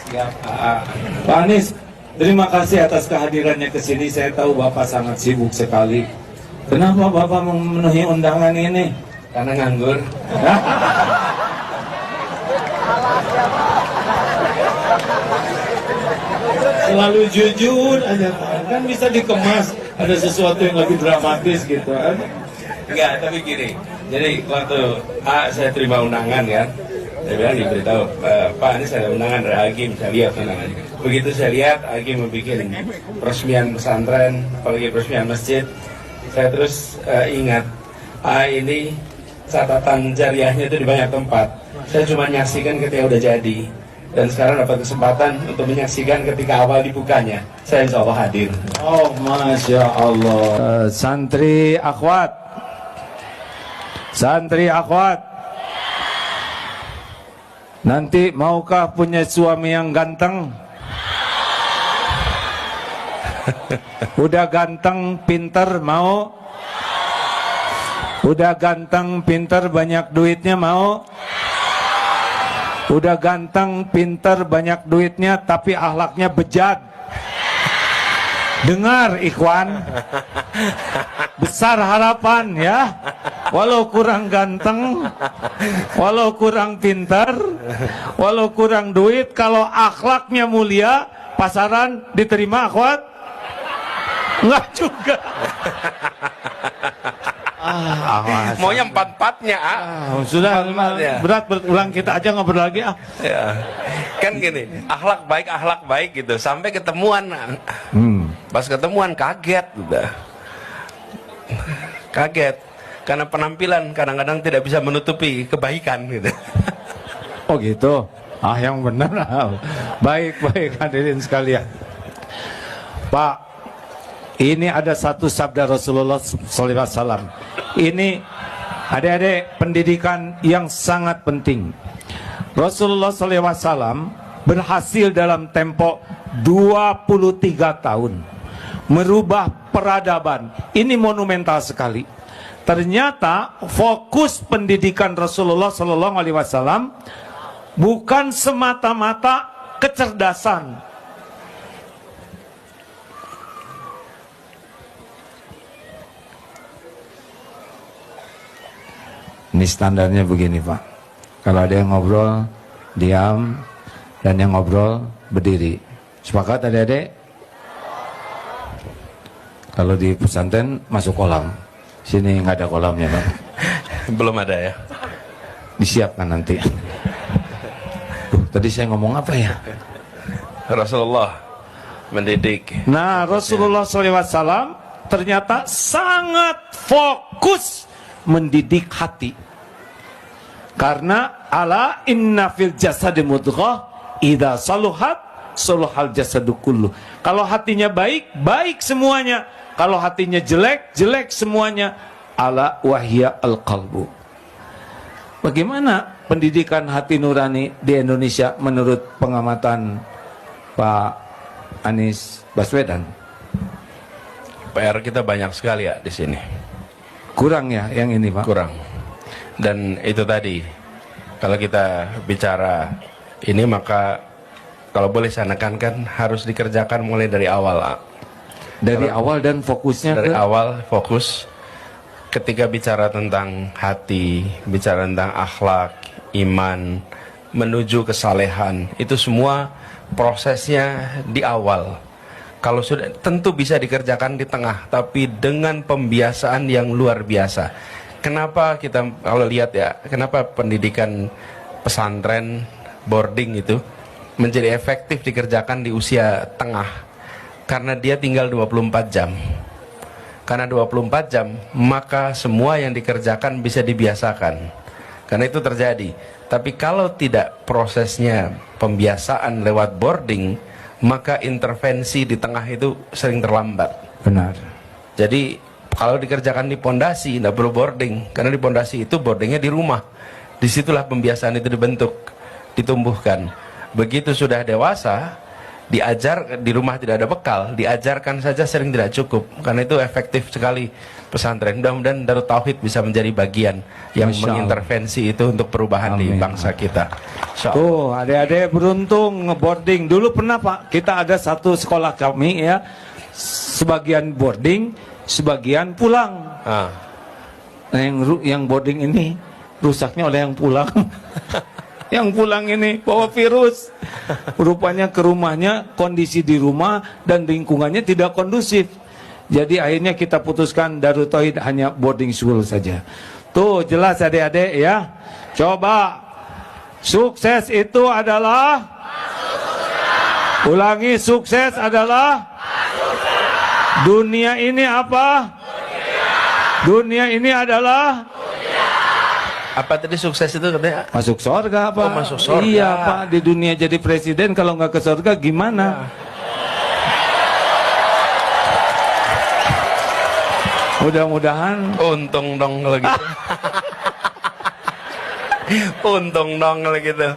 Ya, Pak Anies, terima kasih atas kehadirannya ke sini. Saya tahu Bapak sangat sibuk sekali. Kenapa Bapak memenuhi undangan ini? Karena nganggur. Selalu jujur aja, kan bisa dikemas. Ada sesuatu yang lebih dramatis gitu kan? Enggak, tapi gini. Jadi waktu saya terima undangan kan, saya bilang diberitahu, Pak ini saya undangan dari Hakim, saya lihat undangannya. Begitu saya lihat Hakim membuat peresmian pesantren, apalagi peresmian masjid, saya terus ingat, ini catatan jariahnya itu di banyak tempat. Saya cuma menyaksikan ketika udah jadi, dan sekarang dapat kesempatan untuk menyaksikan ketika awal dibukanya. Saya insya Allah hadir. Oh, Masya Allah. Santri akhwat, nanti maukah punya suami yang ganteng? Udah ganteng, pinter, mau? Udah ganteng, pinter, banyak duitnya, mau? Udah ganteng, pinter, banyak duitnya, tapi akhlaknya bejat. Dengar, ikhwan, besar harapan ya. Walau kurang ganteng, walau kurang pintar, walau kurang duit, kalau akhlaknya mulia, pasaran diterima, akhwat? Enggak juga. Maunya empat-empatnya. Sudah berat berulang, kita aja ngobrol lagi. Ya. Kan gini, akhlak baik gitu, sampai ketemuan. Pas ketemuan kaget udah. Kaget karena penampilan kadang-kadang tidak bisa menutupi kebaikan gitu. Oh gitu. Yang benar. Baik hadirin sekalian. Pak, ini ada satu sabda Rasulullah SAW. Ini adik-adik pendidikan yang sangat penting. Rasulullah SAW berhasil dalam tempo 23 tahun merubah peradaban. Ini monumental sekali. Ternyata fokus pendidikan Rasulullah SAW bukan semata-mata kecerdasan. Ini standarnya begini, Pak. Kalau ada yang ngobrol, diam, dan yang ngobrol, berdiri. Sepakat adik-adik? Kalau di pesantren masuk kolam. Sini nggak ada kolamnya, Pak. Belum ada ya. Disiapkan nanti. Tadi saya ngomong apa ya? Rasulullah mendidik. Nah, Rasulullah SAW ternyata sangat fokus mendidik hati. Karena ala inna fil jasadi mudghah idza saluhat saluhal jasadu kullu. Kalau hatinya baik, baik semuanya. Kalau hatinya jelek, jelek semuanya. Ala wahya al-qalbu. Bagaimana pendidikan hati nurani di Indonesia menurut pengamatan Pak Anies Baswedan? PR kita banyak sekali ya di sini. Kurang ya yang ini, Pak? Kurang. Dan itu tadi, kalau kita bicara ini, maka kalau boleh saya nekankan harus dikerjakan mulai dari awal. Dari awal dan fokusnya dari awal fokus. Ketika bicara tentang hati, bicara tentang akhlak, iman, menuju kesalehan, itu semua prosesnya di awal. Kalau sudah, tentu bisa dikerjakan di tengah, tapi dengan pembiasaan yang luar biasa. Kenapa kita kalau lihat ya, kenapa pendidikan pesantren boarding itu menjadi efektif dikerjakan di usia tengah? Karena dia tinggal 24 jam. Karena 24 jam, maka semua yang dikerjakan bisa dibiasakan. Karena itu terjadi. Tapi kalau tidak prosesnya pembiasaan lewat boarding, maka intervensi di tengah itu sering terlambat. Benar. Jadi kalau dikerjakan di pondasi, tidak perlu boarding. Karena di pondasi itu boardingnya di rumah. Disitulah pembiasaan itu dibentuk, ditumbuhkan. Begitu sudah dewasa, Diajar di rumah tidak ada bekal, diajarkan saja sering tidak cukup. Karena itu efektif sekali pesantren. Mudah-mudahan Darut Tauhid bisa menjadi bagian yang Masya Allah. mengintervensi itu untuk perubahan di Amin. bangsa kita. Insya Allah. Tuh, adik-adik beruntung ngeboarding. Dulu pernah Pak, kita ada satu sekolah kami ya, sebagian boarding, sebagian pulang. Ah. Nah, yang boarding ini rusaknya oleh yang pulang. Yang pulang ini bawa virus. Rupanya ke rumahnya, kondisi di rumah dan lingkungannya tidak kondusif. Jadi akhirnya kita putuskan Darut Tauhid hanya boarding school saja. Tuh jelas adik-adik ya. Coba, sukses itu adalah, ulangi, sukses adalah dunia ini apa? Dunia ini adalah Apa tadi sukses itu katanya? masuk surga Pak. Oh, masuk surga. Iya Pak, di dunia jadi presiden kalau nggak ke surga gimana? Mudah-mudahan. Untung dong kalau gitu. Untung dong kalau gitu.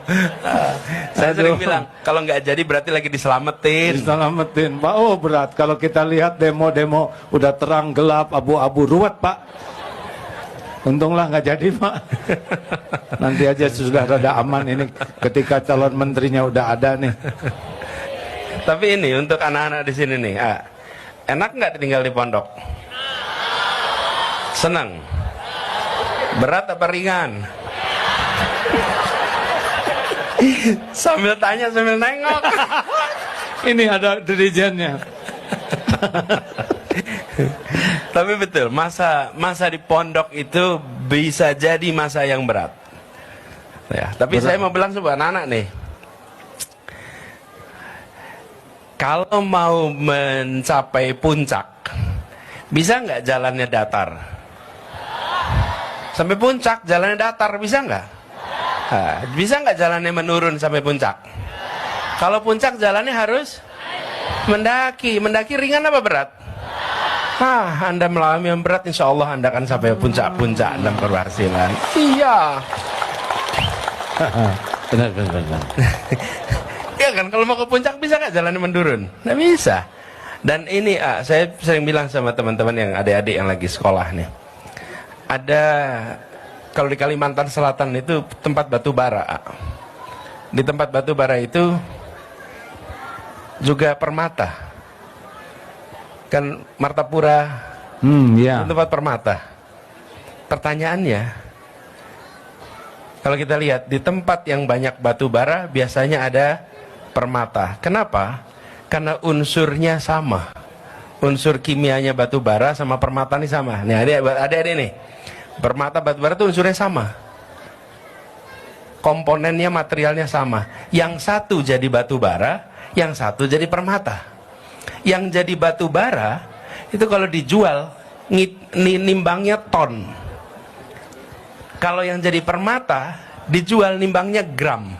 Saya sering Aduh. bilang kalau nggak jadi berarti lagi diselamatin. Diselamatin Pak. Oh berat kalau kita lihat demo-demo udah terang gelap abu-abu ruwet Pak. Untunglah nggak jadi Pak. Nanti aja sudah rada aman ini ketika calon menterinya udah ada nih. Tapi ini untuk anak-anak di sini nih, enak nggak tinggal di pondok? Senang? Berat apa ringan? Sambil tanya sambil nengok. Ini ada dirijennya. Tapi betul, masa di pondok itu bisa jadi masa yang berat. Ya, tapi Berat. saya mau bilang sama anak-anak nih, kalau mau mencapai puncak, bisa nggak jalannya datar? Sampai puncak jalannya datar, bisa nggak? Bisa nggak jalannya menurun sampai puncak? Kalau puncak jalannya harus mendaki. Mendaki ringan apa berat? Anda melami yang berat, insya Allah Anda akan sampai puncak-puncak dan keberhasilan. Iya. Benar. Iya kan, kalau mau ke puncak bisa nggak jalannya menurun? Nggak bisa. Dan ini saya sering bilang sama teman-teman yang adik-adik yang lagi sekolah nih. Ada, kalau di Kalimantan Selatan itu tempat batu bara. Di tempat batu bara itu juga permata. Kan Martapura Ya. itu tempat permata. Pertanyaannya, kalau kita lihat di tempat yang banyak batu bara biasanya ada permata. Kenapa? Karena unsurnya sama. Unsur kimianya batu bara sama permata ini sama. Nih adik-adik nih, permata batu bara itu unsurnya sama. Komponennya, materialnya sama. Yang satu jadi batu bara, yang satu jadi permata. Yang jadi batu bara itu kalau dijual nimbangnya ton. Kalau yang jadi permata dijual nimbangnya gram.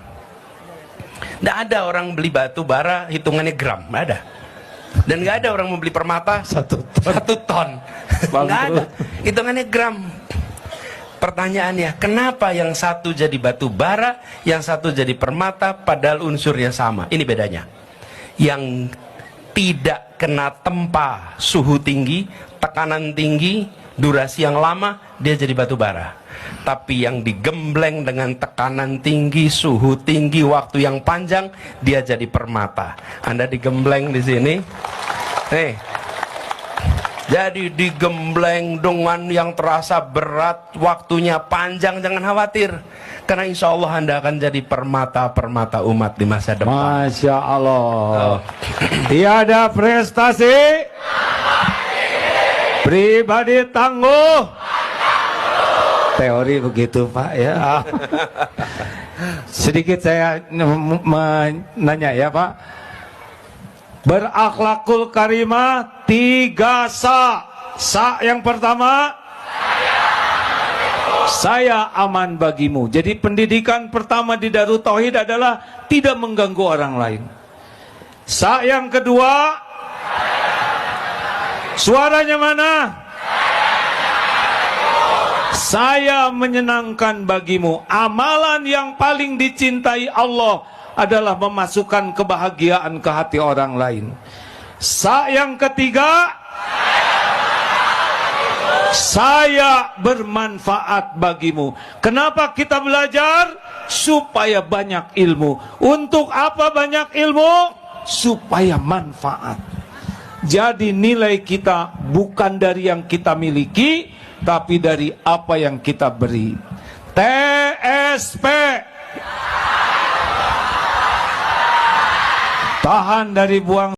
Nggak ada orang beli batu bara hitungannya gram, nggak ada. Dan nggak ada orang membeli permata 1 ton. Nggak ada, hitungannya gram. Pertanyaannya, kenapa yang satu jadi batu bara, yang satu jadi permata, padahal unsurnya sama? Ini bedanya. Yang tidak kena tempa suhu tinggi, tekanan tinggi, durasi yang lama, dia jadi batu bara. Tapi yang digembleng dengan tekanan tinggi, suhu tinggi, waktu yang panjang, dia jadi permata. Anda digembleng di sini, nih, jadi digembleng dengan yang terasa berat, waktunya panjang, jangan khawatir. Karena insya Allah Anda akan jadi permata-permata umat di masa depan. Masya Allah. Tiada prestasi pribadi tangguh. Teori begitu Pak ya. Sedikit saya menanya ya Pak. Berakhlakul karimah 3 sa. Sa yang pertama, saya aman bagimu. Jadi pendidikan pertama di Darut Tauhid adalah tidak mengganggu orang lain. Sa yang kedua, suaranya mana? Saya menyenangkan bagimu. Amalan yang paling dicintai Allah adalah memasukkan kebahagiaan ke hati orang lain. Yang ketiga, saya bermanfaat bagimu. Kenapa kita belajar? Supaya banyak ilmu. Untuk apa banyak ilmu? Supaya manfaat. Jadi nilai kita bukan dari yang kita miliki, tapi dari apa yang kita beri. TSP. Tahan dari buang